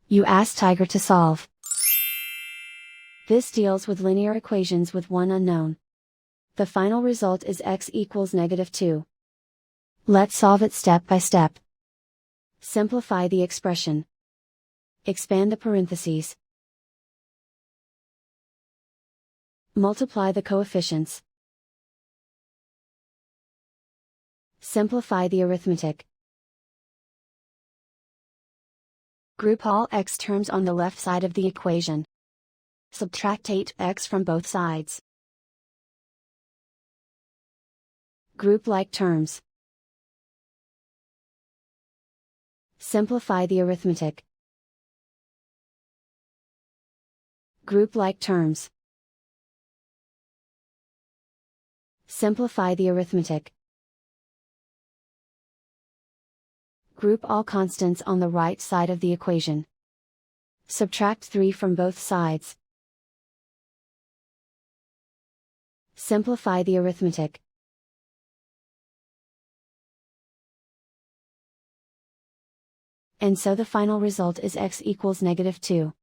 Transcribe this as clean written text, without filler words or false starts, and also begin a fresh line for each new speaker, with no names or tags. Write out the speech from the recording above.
You ask Tiger to solve. This deals with linear equations with one unknown. The final result is x equals -2. Let's solve it step by step. Simplify the expression. Expand the parentheses. Multiply the coefficients. Simplify the arithmetic. Group all x terms on the left side of the equation. Subtract 8x from both sides. Group like terms. Simplify the arithmetic. Group like terms. Simplify the arithmetic. Group all constants on the right side of the equation. Subtract 3 from both sides. Simplify the arithmetic. And so the final result is x equals -2.